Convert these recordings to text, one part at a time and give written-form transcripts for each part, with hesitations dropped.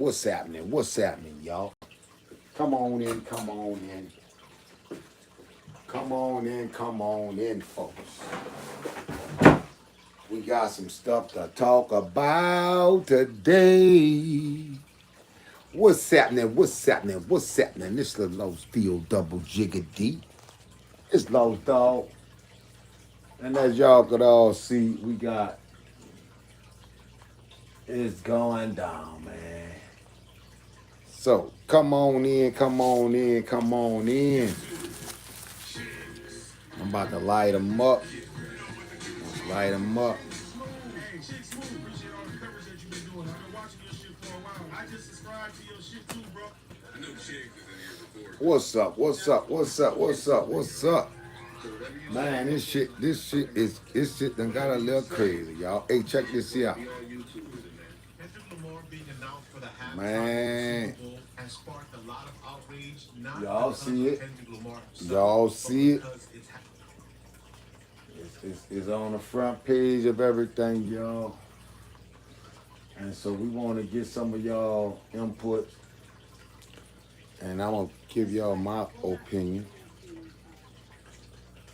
What's happening? What's happening, y'all? Come on in, come on in. Come on in, come on in, folks. We got some stuff to talk about today. What's happening? What's happening? What's happening? This little Lowe's Field double jiggity. It's Lowe's dog. And as y'all could all see, we got it's going down, man. So come on in, come on in, come on in. I'm about to light them up. Let's light them up. What's up? What's up? What's up? What's up? What's up? Man, this shit done got a little crazy, y'all. Hey, check this out. Man. Y'all see it? Y'all see it? It's on the front page of everything, y'all. And so we want to get some of y'all input. And I'm going to give y'all my opinion.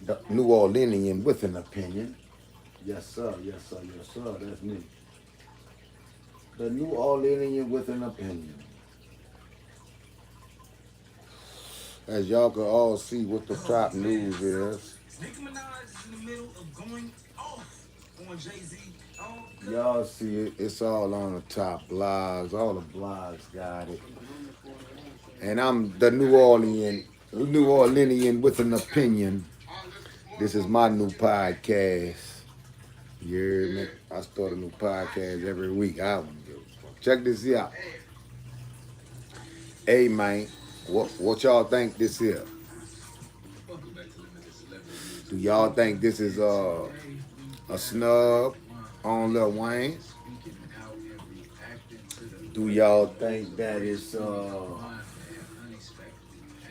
The New Orleanian with an opinion. Yes, sir. Yes, sir. Yes, sir. That's me. The New Orleanian with an opinion. As y'all can all see what the top news is. Nicki Minaj is in the middle of going off on Jay-Z. Y'all see it. It's all on the top blogs. All the blogs got it. And I'm the New Orleanian with an opinion. This is my new podcast. You hear me? I start a new podcast every week. I don't give a fuck. Check this out. Hey man, what y'all think this is? Do y'all think this is a snub on Lil Wayne? Do y'all think that is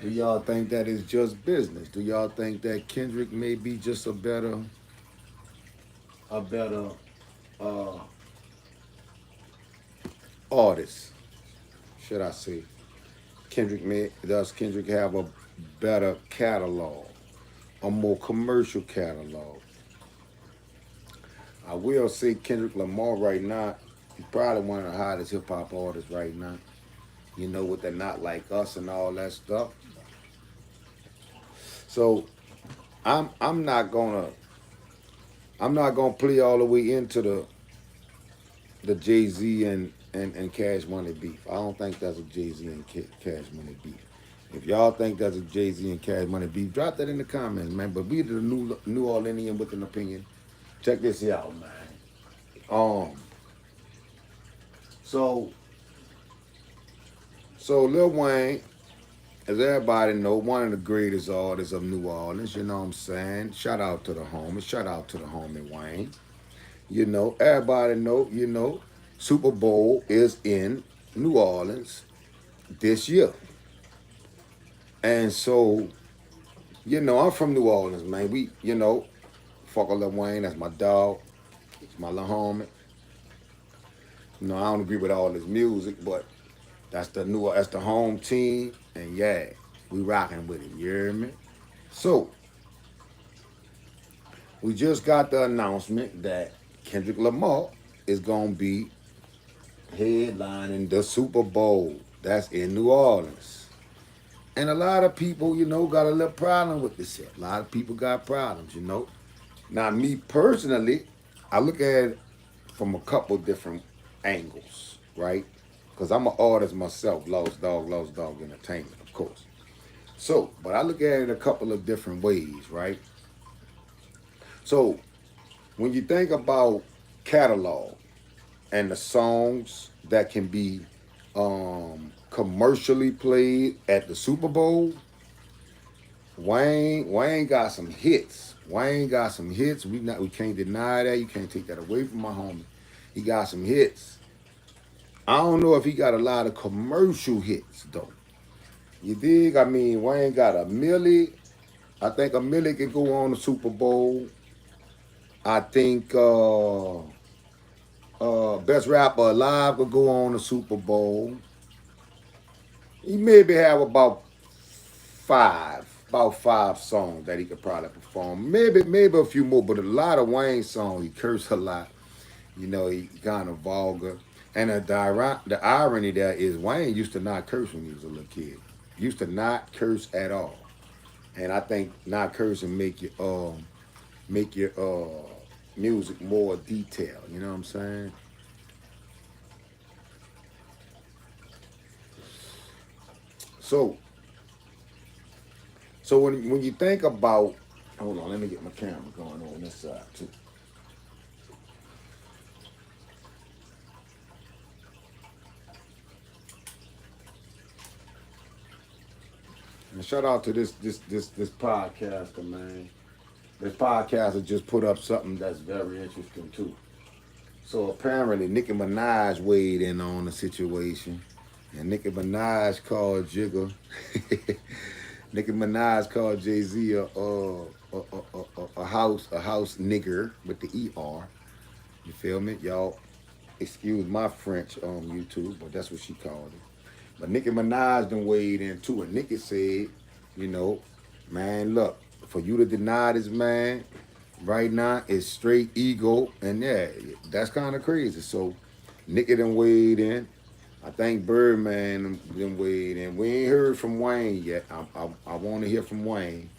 do y'all think that is just business? Do y'all think that Kendrick may be just a better artist? Should I say? Does Kendrick have a better catalog? A more commercial catalog? I will say Kendrick Lamar right now, he's probably one of the hottest hip hop artists right now. You know, with the Not Like Us and all that stuff. So I'm not gonna play all the way into the Jay-Z and Cash Money beef. I don't think that's a Jay-Z and Cash Money beef. If y'all think that's a Jay-Z and Cash Money beef, drop that in the comments, man. But we the New Orleanian with an opinion. Check this out, man. So Lil Wayne, as everybody know, one of the greatest artists of New Orleans, you know what I'm saying? Shout out to the homie. Shout out to the homie Wayne. You know, everybody know, Super Bowl is in New Orleans this year. And so, I'm from New Orleans, man. We, fuck with Lil Wayne, that's my dog. It's my little homie. I don't agree with all his music, but that's the home team, and yeah, we rocking with him, you hear me? So, we just got the announcement that Kendrick Lamar is gonna be headlining the Super Bowl. That's in New Orleans. And a lot of people, got a little problem with this shit. A lot of people got problems, Now, me personally, I look at it from a couple different angles, right? Because I'm an artist myself, Lost Dog Entertainment, of course. So, but I look at it a couple of different ways, right? So, when you think about catalog and the songs that can be commercially played at the Super Bowl, Wayne got some hits. Wayne got some hits. We can't deny that. You can't take that away from my homie. He got some hits. I don't know if he got a lot of commercial hits though. You dig? I mean, Wayne got a milli. I think a milli can go on the Super Bowl. I think Best rapper alive could go on the Super Bowl. He maybe have about five songs that he could probably perform. Maybe a few more, but a lot of Wayne songs he cursed a lot. You know, he kind of vulgar. And the irony there is Wayne used to not curse when he was a little kid. Used to not curse at all. And I think not cursing make your music more detailed. You know what I'm saying? So so when you think about, hold on, let me get my camera going on this side too. And shout out to this podcaster, man. This podcaster just put up something that's very interesting too. So apparently Nicki Minaj weighed in on the situation, and Nicki Minaj called Jigga. Nicki Minaj called Jay Z a house nigger with the ER. You feel me, y'all? Excuse my French on YouTube, but that's what she called it. But Nicki Minaj done weighed in too, and Nicki said, you know, man, look, for you to deny this man right now is straight ego, and yeah, that's kind of crazy. So Nicki done weighed in. I think Birdman done weighed in. We ain't heard from Wayne yet. I want to hear from Wayne.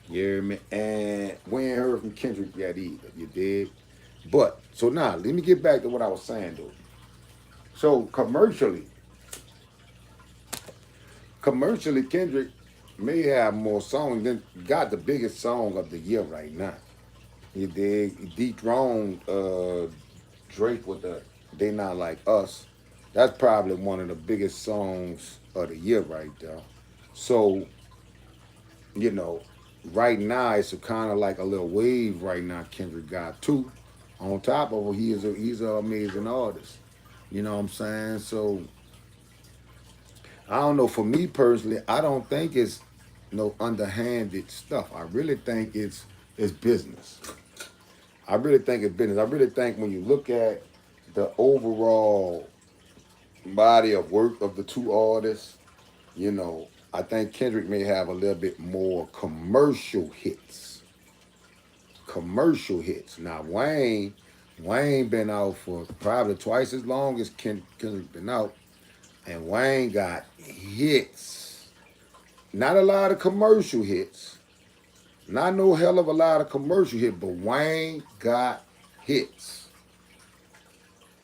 You hear me? And we ain't heard from Kendrick yet either. You did. But so now let me get back to what I was saying though. So commercially, Kendrick may have more songs than got the biggest song of the year right now. He did he dethroned Drake with the "They Not Like Us." That's probably one of the biggest songs of the year right there. So you know, right now it's kind of like a little wave right now. Kendrick got too. On top of it, he's an amazing artist. You know what I'm saying? So I don't know. For me personally, I don't think it's no underhanded stuff. I really think it's business. I really think it's business. I really think when you look at the overall body of work of the two artists, you know, I think Kendrick may have a little bit more commercial hits. Commercial hits. Now Wayne been out for probably twice as long as Kendrick been out, and Wayne got hits. Not a lot of commercial hits. Not no hell of a lot of commercial hits, but Wayne got hits.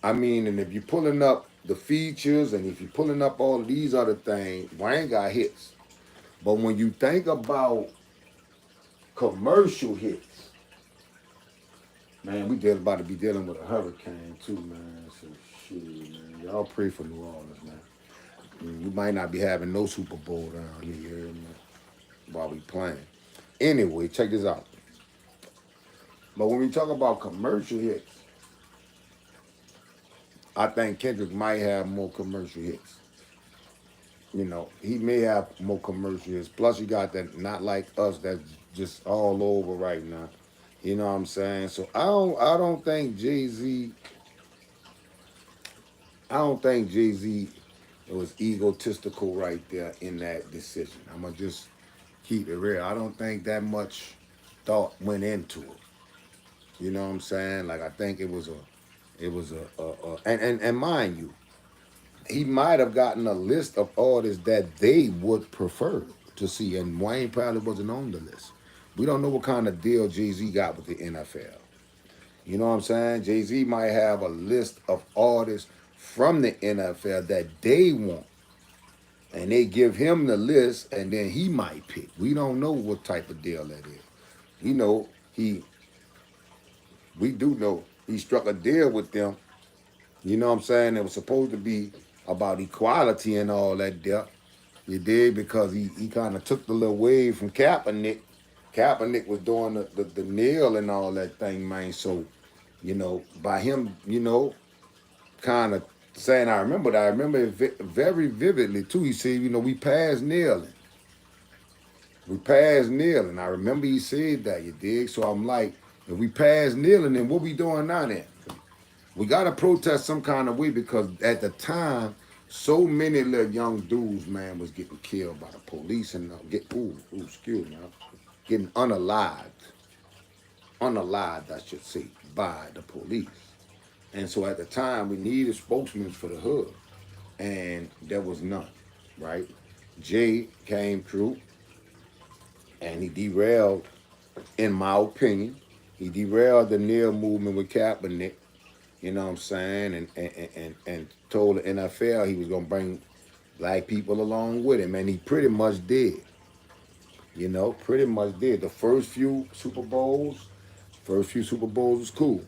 I mean, and if you're pulling up the features and if you're pulling up all of these other things, Wayne got hits. But when you think about commercial hits, man, about to be dealing with a hurricane too, man. So shit, man. Y'all pray for New Orleans, man. I mean, we might not be having no Super Bowl down here, you hear me? While we playing. Anyway, check this out. But when we talk about commercial hits, I think Kendrick might have more commercial hits. You know, he may have more commercial hits. Plus, you got that "Not Like Us" that's just all over right now. You know what I'm saying? So I don't think Jay Z. I don't think Jay Z was egotistical right there in that decision. I'm gonna just keep it real. I don't think that much thought went into it. You know what I'm saying? Like I think and mind you, he might have gotten a list of artists that they would prefer to see, and Wayne probably wasn't on the list. We don't know what kind of deal Jay Z got with the NFL. You know what I'm saying? Jay Z might have a list of artists from the NFL that they want, and they give him the list, and then he might pick. We don't know what type of deal that is. You know, we do know he struck a deal with them. You know what I'm saying? It was supposed to be about equality and all that there. You did because he kind of took the little wave from Kaepernick. Kaepernick was doing the nail and all that thing, man. So, you know, by him, you know, kind of saying, I remember it very vividly too. He said, you know, we passed kneeling. We passed kneeling. I remember he said that, you dig? So I'm like, if we passed kneeling, then what we doing now then? We gotta protest some kind of way because at the time, so many little young dudes, man, was getting killed by the police and excuse me, getting unalived, I should say, by the police. And so at the time, we needed spokesmen for the hood, and there was none, right? Jay came through, and he derailed, in my opinion, he derailed the near movement with Kaepernick. You know what I'm saying? And told the NFL he was gonna bring black people along with him, and he pretty much did. You know, pretty much did. First few Super Bowls was cool.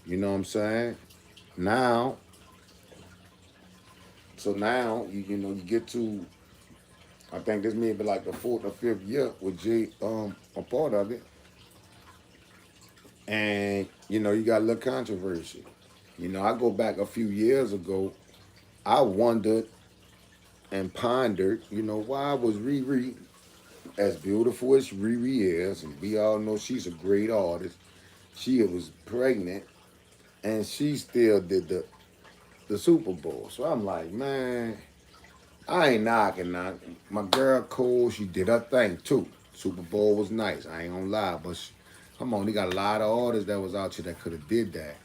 You know what I'm saying? Now, so now you know you get to, I think this may be like the fourth or fifth year with Jay a part of it, and you know you got a little controversy. You know, I go back a few years ago. I wondered and pondered, you know, why was Riri, as beautiful as Riri is, and we all know she's a great artist, she was pregnant and she still did the Super Bowl. So I'm like, man, I ain't knocking that. My girl Cole, she did her thing too. Super Bowl was nice. I ain't gonna lie, but come on, they got a lot of artists that was out here that could have did that.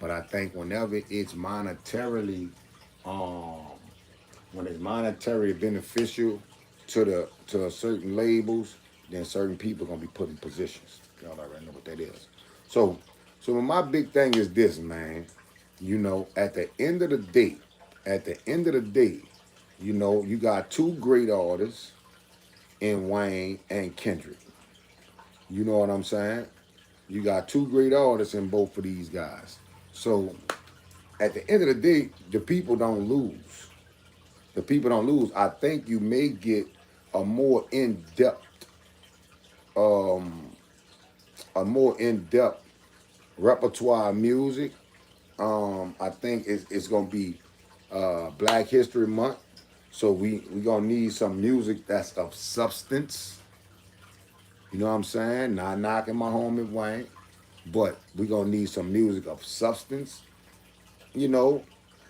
But I think whenever it's monetarily, um, when it's monetarily beneficial to a certain labels, then certain people are gonna be put in positions. Y'all already know what that is. So, so my big thing is this, man. You know, at the end of the day, you know, you got two great artists in Wayne and Kendrick. You know what I'm saying? You got two great artists in both of these guys. So at the end of the day, the people don't lose. The people don't lose. I think you may get a more in depth, um, a more in depth repertoire of music. I think it's gonna be Black History Month, so we gonna need some music that's of substance. You know what I'm saying? Not knocking my homie Wayne, but we gonna need some music of substance. You know,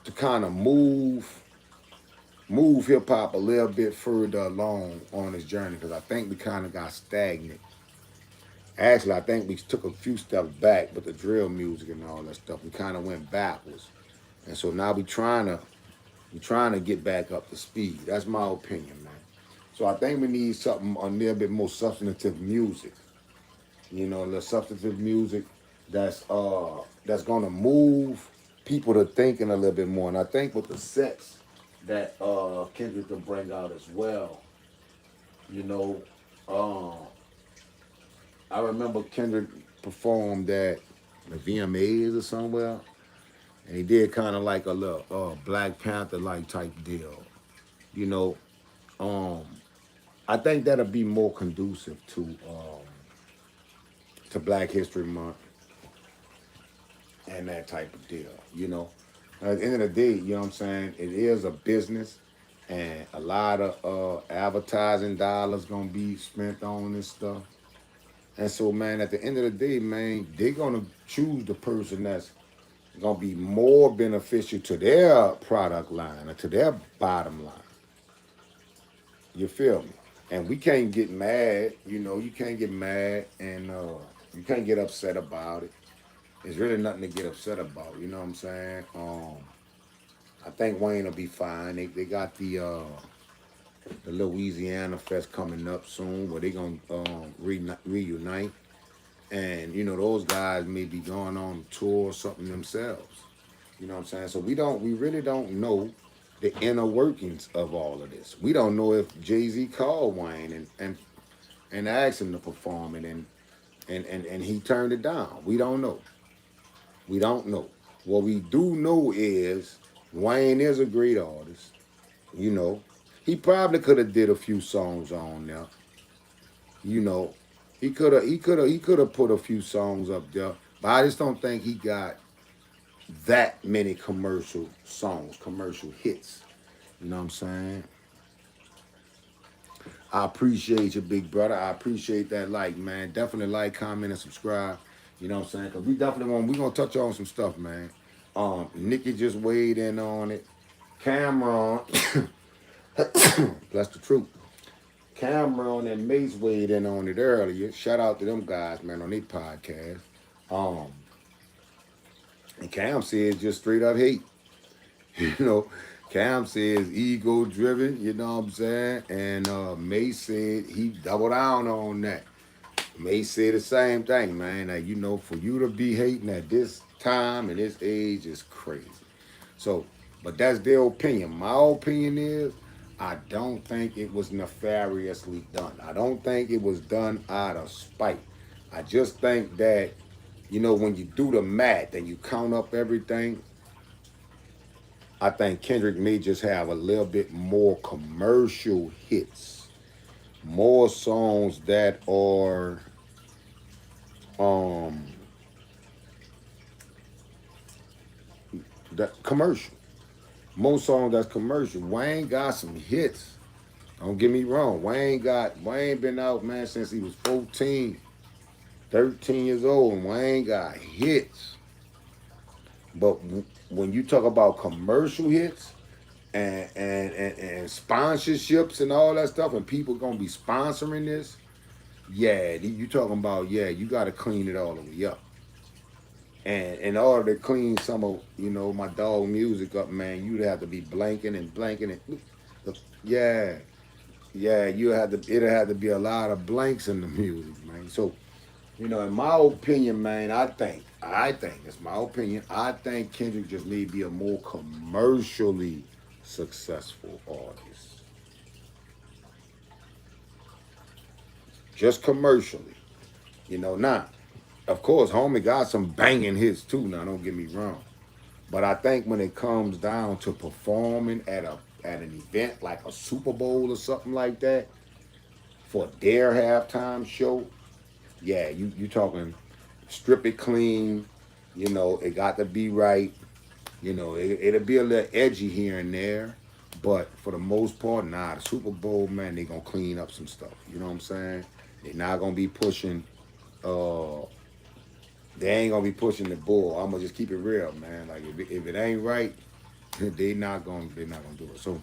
to kind of move hip hop a little bit further along on this journey because I think we kind of got stagnant. Actually, I think we took a few steps back with the drill music and all that stuff. We kind of went backwards, and so now we trying to get back up to speed. That's my opinion, man. So I think we need something a little bit more substantive music. You know, the substantive music that's gonna move people to thinking a little bit more. And I think with the sets that Kendrick can bring out as well, you know, uh, I remember Kendrick performed at the VMAs or somewhere, and he did kind of like a little Black Panther like type deal. You know, um, I think that'll be more conducive to Black History Month and that type of deal. You know, at the end of the day, you know what I'm saying? It is a business, and a lot of advertising dollars gonna be spent on this stuff. And so, man, at the end of the day, man, they're gonna choose the person that's gonna be more beneficial to their product line or to their bottom line. You feel me? And we can't get mad. You know, you can't get mad and you can't get upset about it. There's really nothing to get upset about. You know what I'm saying? I think Wayne will be fine. They got the Louisiana Fest coming up soon, where they gonna reunite, and you know those guys may be going on tour or something themselves. You know what I'm saying? So we really don't know the inner workings of all of this. We don't know if Jay-Z called Wayne and asked him to perform it, and he turned it down. We don't know. We don't know. What we do know is Wayne is a great artist. You know, he probably could have did a few songs on there. You know, he could have put a few songs up there, but I just don't think he got that many commercial songs, commercial hits. You know what I'm saying? I appreciate you, big brother. I appreciate that like, man. Definitely like, comment, and subscribe. You know what I'm saying? Cause we definitely we gonna touch on some stuff, man. Nikki just weighed in on it. Cameron, that's the truth. Cameron and Mace weighed in on it earlier. Shout out to them guys, man, on their podcast. Um, and Cam says just straight up hate. You know, Cam says ego driven, you know what I'm saying? And Mace said he doubled down on that. Mace said the same thing, man. Like, you know, for you to be hating at this time and this age is crazy. So, but that's their opinion. My opinion is I don't think it was nefariously done. I don't think it was done out of spite. I just think that, you know, when you do the math and you count up everything, I think Kendrick may just have a little bit more commercial hits, more songs that are um that commercial. Most songs that's commercial. Wayne got some hits. Don't get me wrong. Wayne been out, man, since he was 14, 13 years old, and Wayne got hits. But when you talk about commercial hits and sponsorships and all that stuff, and people gonna be sponsoring this, yeah, you talking about, yeah, you gotta clean it all the way up. And in order to clean some of, you know, my dog music up, man, you'd have to be blanking and blanking and yeah, yeah, it'll have to be a lot of blanks in the music, man. So, you know, in my opinion, man, I think it's my opinion. I think Kendrick just may be a more commercially successful artist, just commercially. You know, now, of course, homie got some banging hits too. Now, don't get me wrong. But I think when it comes down to performing at an event like a Super Bowl or something like that for their halftime show, yeah, you talking strip it clean, you know, it got to be right, you know, it'll be a little edgy here and there, but for the most part, nah, the Super Bowl, man, they gonna clean up some stuff, you know what I'm saying? They're not gonna be pushing uh they ain't gonna be pushing the bull. I'm gonna just keep it real, man. Like if it ain't right, they're not gonna do it. So,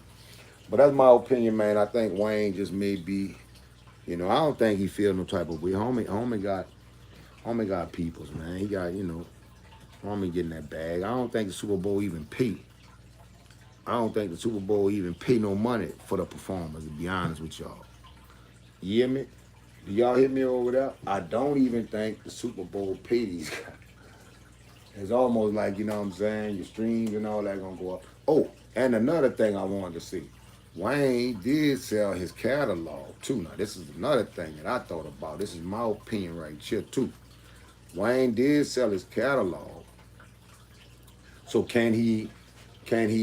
but that's my opinion, man. I think Wayne just may be, you know, I don't think he feel no type of way. Homie got peoples, man. He got, you know, homie getting that bag. I don't think the Super Bowl even pay. I don't think the Super Bowl even pay no money for the performers. To be honest with y'all, you hear me? Do y'all hear me over there? I don't even think the Super Bowl pay these guys. It's almost like, you know what I'm saying, your streams and all that gonna go up. Oh, and another thing I wanted to see. Wayne did sell his catalog too. Now, this is another thing that I thought about. This is my opinion right here too. Wayne did sell his catalog. So can he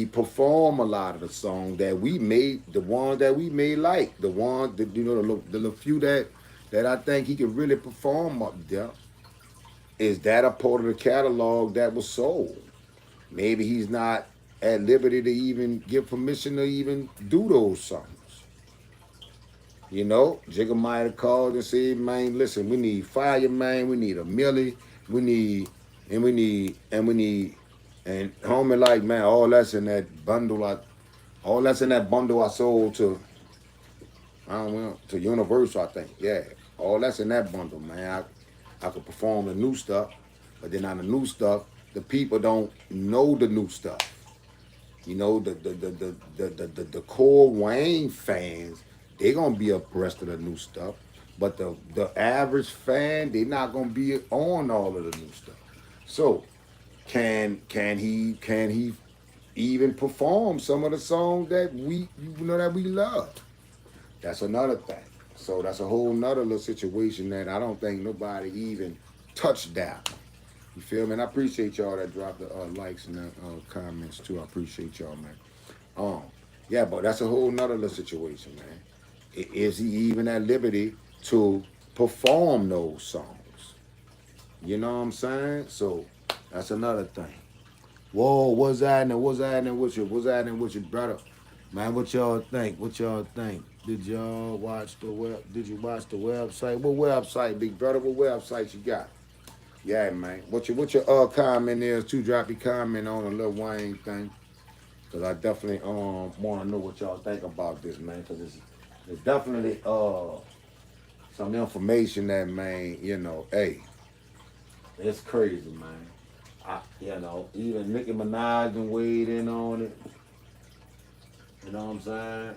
perform a lot of the songs that we made, the ones that we made, like the ones that, you know, the few that I think he could really perform up there? Is that a part of the catalog that was sold? Maybe he's not at liberty to even give permission to even do those songs. You know, Jigga might have called and said, man, listen, we need fire, man, we need a millie, we need, and homie like, man, all that's in that bundle I sold to, I don't know, to Universal, I think. Yeah, all that's in that bundle, man. I could perform the new stuff, but then on the new stuff, the people don't know the new stuff. You know, the core Wayne fans, they gonna be abreast of the new stuff. But the average fan, they not gonna be on all of the new stuff. So can he even perform some of the songs that we love? That's another thing. So that's a whole nother little situation that I don't think nobody even touched down. You feel me? And I appreciate y'all that dropped the likes and the comments too. I appreciate y'all, man. Um, yeah, but that's a whole nother little situation, man. Is he even at liberty to perform those songs? You know what I'm saying? So that's another thing. Whoa, what's happening? What's happening with your brother? Man, what y'all think? What y'all think? Did you watch the website? What website, big brother? What website you got? Yeah, man. What your comment is too? Drop your comment on the Lil Wayne thing, cause I definitely want to know what y'all think about this, man. Cause it's definitely some information that, man, hey, it's crazy, man. Even Nicki Minaj and weighed in on it. You know what I'm saying?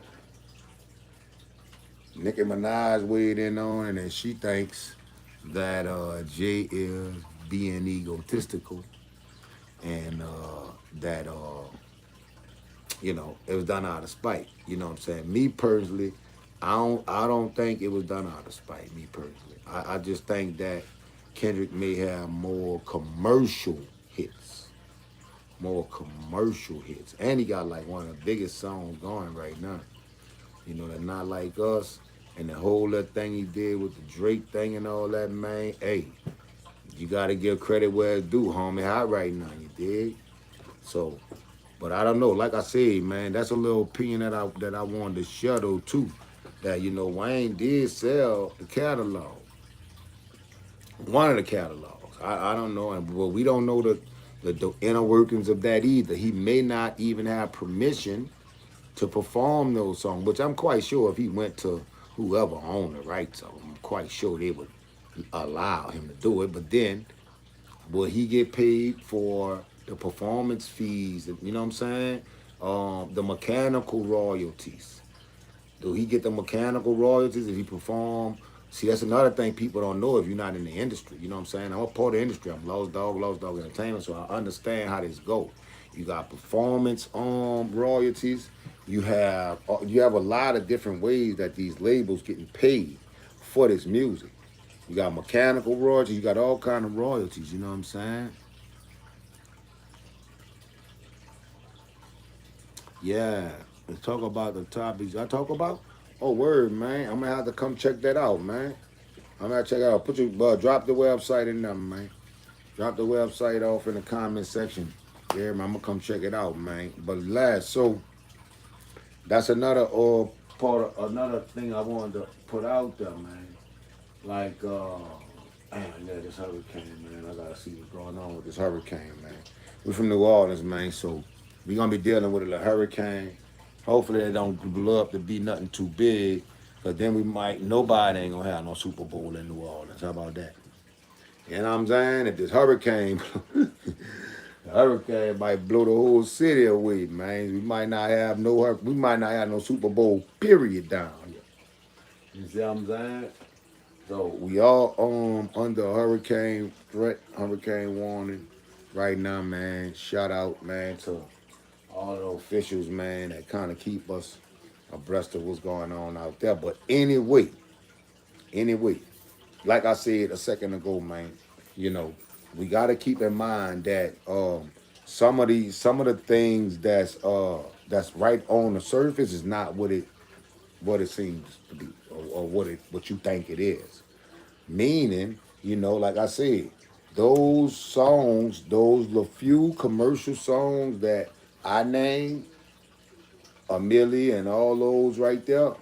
Nicki Minaj weighed in on it, and she thinks that Jay is being egotistical, and that it was done out of spite. You know what I'm saying? Me personally, I don't think it was done out of spite. Me personally, I just think that Kendrick may have more commercial hits, and he got like one of the biggest songs going right now. That Not Like Us, and the whole that thing he did with the Drake thing and all that, man. Hey, you gotta give credit where it's due, homie. Hot right now, you dig? So, but I don't know. Like I said, man, that's a little opinion that I wanted to share though too. That Wayne did sell the catalog, one of the catalogs. I don't know, but we don't know the inner workings of that either. He may not even have permission to perform those songs, which I'm quite sure if he went to whoever owned the rights of them, I'm quite sure they would allow him to do it. But then, will he get paid for the performance fees? You know what I'm saying? The mechanical royalties. Do he get the mechanical royalties if he perform? See, that's another thing people don't know if you're not in the industry. You know what I'm saying? I'm a part of the industry. I'm Lost Dog Entertainment, so I understand how this go. You got performance royalties. You have a lot of different ways that these labels getting paid for this music. You got mechanical royalties. You got all kind of royalties. You know what I'm saying? Yeah. Let's talk about the topics I talk about. Oh, word, man. I'm gonna have to come check that out, man. I'm gonna check it out. Drop the website in there, man. Drop the website off in the comment section. Yeah, man, I'm gonna come check it out, man. But last, so that's another thing I wanted to put out there, man. Like, man, yeah, this hurricane, man. I gotta see what's going on with this hurricane, man. We're from New Orleans, man, so we're gonna be dealing with a hurricane. Hopefully, they don't blow up to be nothing too big, cause then nobody ain't gonna have no Super Bowl in New Orleans. How about that? You know what I'm saying? If this hurricane, the hurricane might blow the whole city away, man. We might not have no Super Bowl period down here. You see what I'm saying? So we all under a hurricane threat, hurricane warning right now, man. Shout out, man, to all the officials, man, that kind of keep us abreast of what's going on out there. But anyway, like I said a second ago, man, you know, we got to keep in mind that some of the things that's right on the surface is not what it seems to be, or what you think it is. Meaning, like I said, those songs, those few commercial songs that I named, a Millie and all those right there,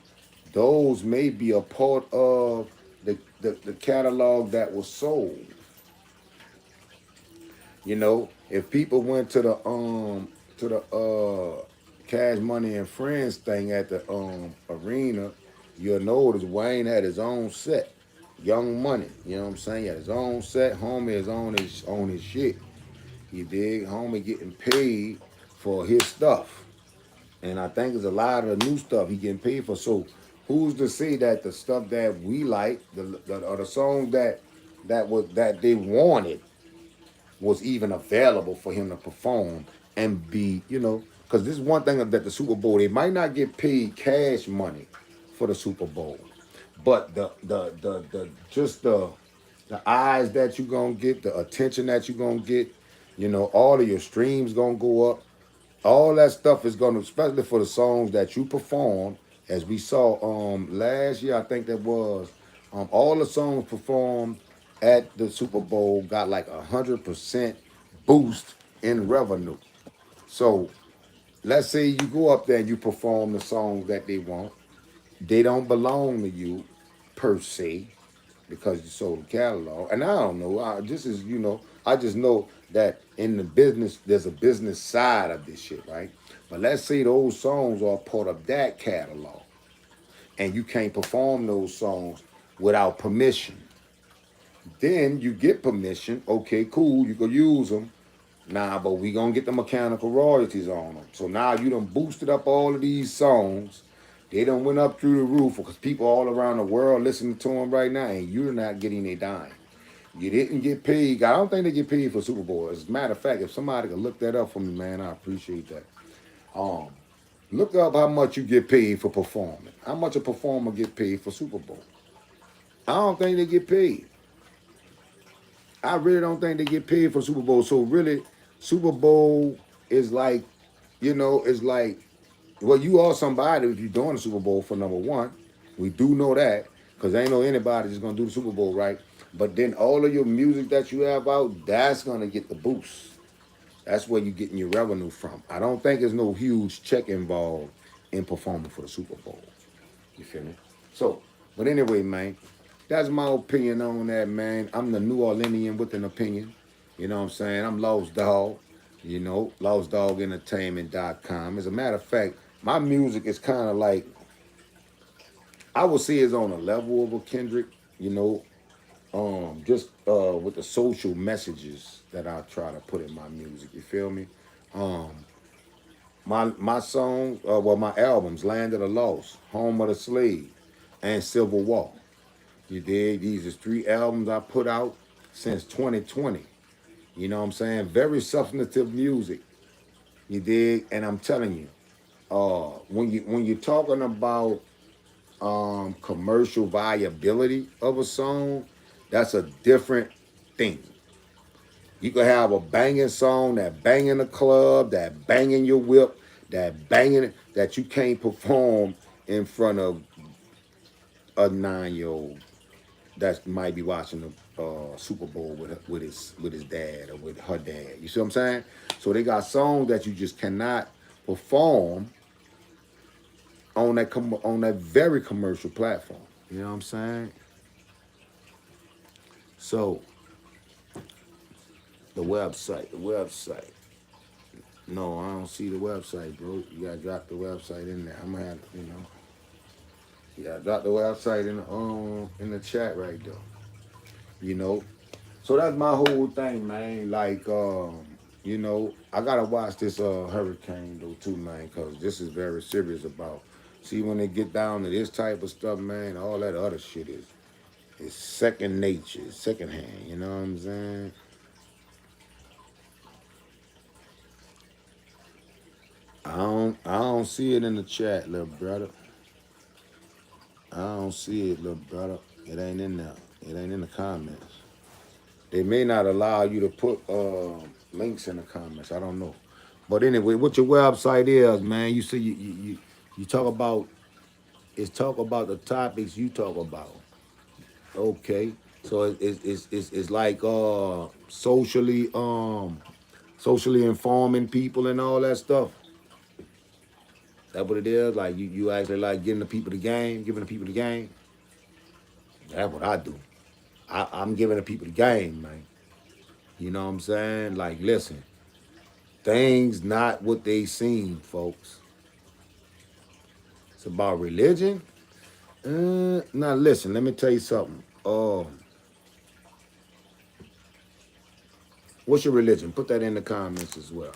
those may be a part of the catalog that was sold. If people went to the Cash Money and Friends thing at the arena, you'll notice Wayne had his own set. Young Money, you know what I'm saying? He had his own set. Homie is on his shit. You dig? Homie getting paid for his stuff. And I think there's a lot of the new stuff he getting paid for. So who's to say that the stuff that we like, or the songs that they wanted was even available for him to perform and be, because this is one thing that the Super Bowl, they might not get paid cash money for the Super Bowl, but the just the eyes that you gonna get, the attention that you gonna get, all of your streams gonna go up. All that stuff is gonna, especially for the songs that you perform, as we saw last year. I think that was all the songs performed at the Super Bowl got like 100% boost in revenue. So let's say you go up there and you perform the songs that they want. They don't belong to you per se. because you sold the catalog. And I don't know. This is, I just know that in the business, there's a business side of this shit, right? But let's say those songs are part of that catalog, and you can't perform those songs without permission. Then you get permission. Okay, cool. You can use them. Nah, but we gonna get the mechanical royalties on them. So now you done boosted up all of these songs. They done went up through the roof because people all around the world listening to them right now, and you're not getting a dime. You didn't get paid. I don't think they get paid for Super Bowl. As a matter of fact, if somebody could look that up for me, man, I appreciate that. Um, Look up how much you get paid for performing. How much a performer get paid for Super Bowl? I don't think they get paid. I really don't think they get paid for Super Bowl. So really, Super Bowl is like, it's like, well, you are somebody if you're doing the Super Bowl for number one. We do know that because ain't no anybody that's gonna do the Super Bowl, right? But then all of your music that you have out, that's gonna get the boost. That's where you're getting your revenue from. I don't think there's no huge check involved in performing for the Super Bowl. You feel me? So, but anyway, man, that's my opinion on that, man. I'm the New Orleanian with an opinion. You know what I'm saying? I'm Lost Dog, lostdogentertainment.com. As a matter of fact, my music is kind of like, I would say it's on a level of a Kendrick, just with the social messages that I try to put in my music. You feel me? Um, my songs, my albums, Land of the Lost, Home of the Slave, and Civil War. You dig? These is 3 albums I put out since 2020. You know what I'm saying? Very substantive music. You dig? And I'm telling you, when you're talking about commercial viability of a song, that's a different thing. You could have a banging song that bang in the club, that bang in your whip, that banging that you can't perform in front of a 9-year-old that might be watching the Super Bowl with his dad or with her dad. You see what I'm saying? So they got songs that you just cannot perform on that very commercial platform. You know what I'm saying? So the website. No, I don't see the website, bro. You gotta drop the website in there. I'm gonna have to, you gotta drop the website in the chat right there. You know. So that's my whole thing, man. Like, I gotta watch this hurricane though too, man, cause this is very serious about. See, when they get down to this type of stuff, man, all that other shit is second nature, second hand. You know what I'm saying? I don't see it in the chat, little brother. I don't see it, little brother. It ain't in there. It ain't in the comments. They may not allow you to put links in the comments. I don't know. But anyway, what your website is, man? You see, you talk about talk about the topics you talk about. Okay, so it's like socially informing people and all that stuff. That what it is. Like you actually like giving the people the game, giving the people the game. That's what I do. I'm giving the people the game, man. You know what I'm saying? Like, listen, things not what they seem, folks. It's about religion. Now, listen, let me tell you something. What's your religion? Put that in the comments as well.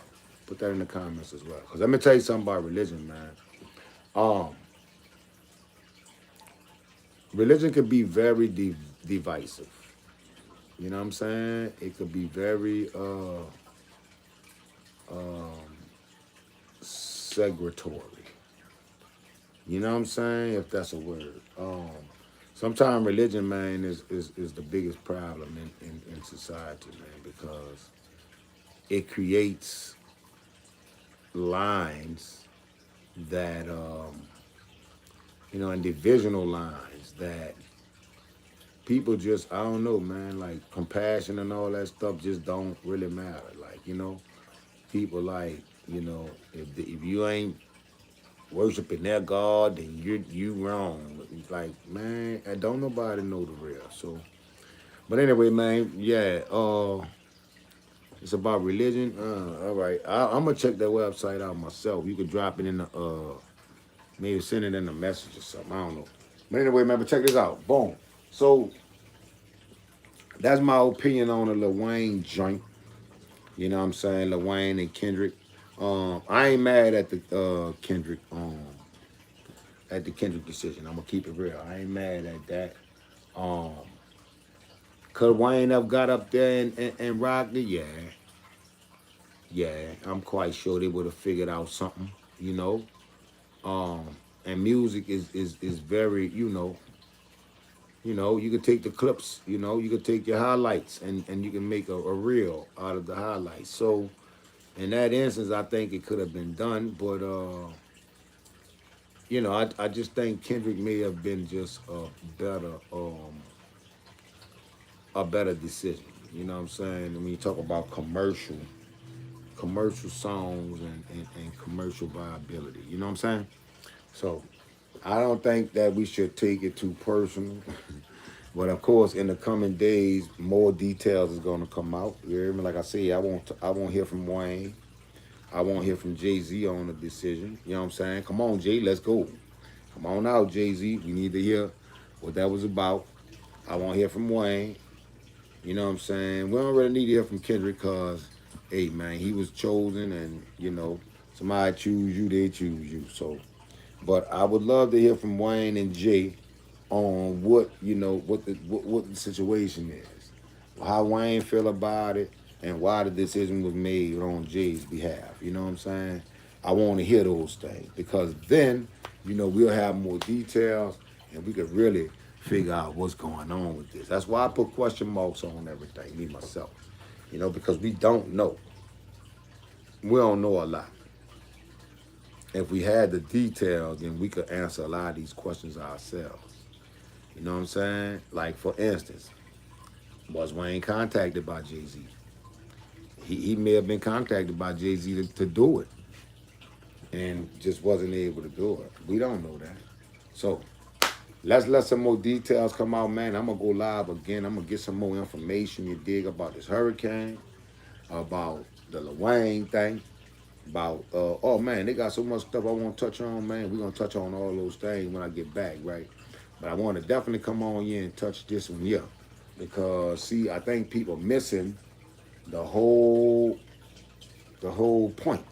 Put that in the comments as well. Because let me tell you something about religion, man. Um, Religion could be very divisive. You know what I'm saying? It could be very segregatory. You know what I'm saying? If that's a word. Sometimes religion, man, is the biggest problem in society, man, because it creates lines that, and divisional lines that people just, I don't know, man, like compassion and all that stuff just don't really matter. Like, people like, if you ain't worshiping their God, then you wrong. like, man, and don't nobody know the real. So, but anyway, man, yeah, it's about religion. All right, I'm gonna check that website out myself. You can drop it in the maybe send it in a message or something. I don't know. But anyway, man, but check this out. Boom. So that's my opinion on the Lil Wayne joint. You know what I'm saying? Lil Wayne and Kendrick. I ain't mad at the Kendrick decision. I'm gonna keep it real. I ain't mad at that. Um, could Wayne have got up there and rocked it? Yeah, yeah. I'm quite sure they would have figured out something. You know. Um, and music is very, you could take the clips, you could take your highlights and you can make a reel out of the highlights. So in that instance, I think it could have been done, but I just think Kendrick may have been just a better decision. You know what I'm saying? When you talk about commercial songs and commercial viability, you know what I'm saying? So I don't think that we should take it too personal. But of course, in the coming days, more details is gonna come out. You hear me? Like I say, I won't hear from Wayne. I won't hear from Jay-Z on the decision. You know what I'm saying? Come on, Jay, let's go. Come on out, Jay-Z. We need to hear what that was about. I won't hear from Wayne. You know what I'm saying? We don't really need to hear from Kendrick because, hey, man, he was chosen and, somebody choose you, they choose you. So, but I would love to hear from Wayne and Jay on what the situation is, how Wayne feel about it, and why the decision was made on Jay's behalf. You know what I'm saying? I want to hear those things because then, we'll have more details and we could really figure out what's going on with this. That's why I put question marks on everything, me myself. Because we don't know. We don't know a lot. If we had the details, then we could answer a lot of these questions ourselves. You know what I'm saying? Like, for instance, was Wayne contacted by Jay-Z? He may have been contacted by Jay-Z to do it and just wasn't able to do it. We don't know that. So let's let some more details come out, man. I'm going to go live again. I'm going to get some more information, you dig, about this hurricane, about the Lil Wayne thing, about, oh, man, they got so much stuff I want to touch on, man. We're going to touch on all those things when I get back, right? But I want to definitely come on here and touch this one here. Because, see, I think people missing the whole point.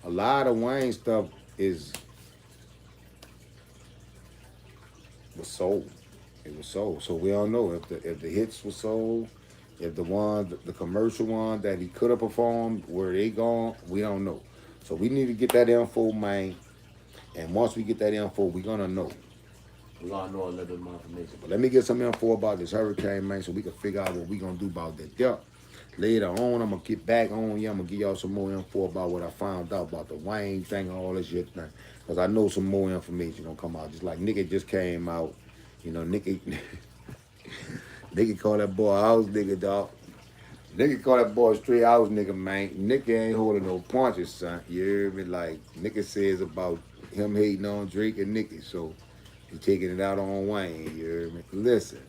A lot of Wayne stuff was sold. It was sold. So we don't know if the hits were sold, if the commercial one that he could have performed, where they gone, we don't know. So we need to get that info, man. And once we get that info, we're gonna know. We're gonna know a little bit more information. But let me get some info about this hurricane, man, so we can figure out what we're gonna do about that. Yeah. Later on, I'm gonna get back on you. I'm gonna give y'all some more info about what I found out about the Wayne thing and all this shit thing. Cause I know some more information gonna come out. Just like Nicky just came out. Nicky Nicky called that boy a house nigga, dog. Nicky called that boy a straight house nigga, man. Nicky ain't holding no punches, son. You hear me? Like Nicky says about him hating on Drake and Nicky. So he taking it out on Wayne. You hear me? Listen.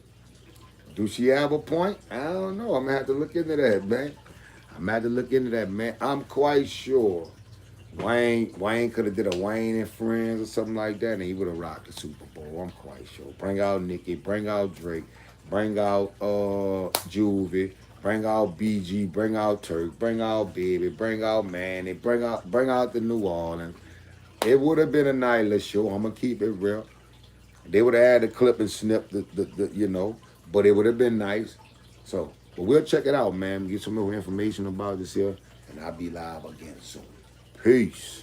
Do she have a point? I don't know. I'm gonna have to look into that, man. I'm gonna have to look into that, man. I'm quite sure Wayne could have did a Wayne and Friends or something like that, and he would have rocked the Super Bowl. I'm quite sure. Bring out Nicki, bring out Drake, bring out Juvie, bring out BG, bring out Turk, bring out Baby, bring out Manny, bring out the New Orleans. It would have been a nightless show. I'm gonna keep it real. They would have had the clip and snip but it would have been nice. So, but we'll check it out, man. Get some more information about this here, and I'll be live again soon. Peace.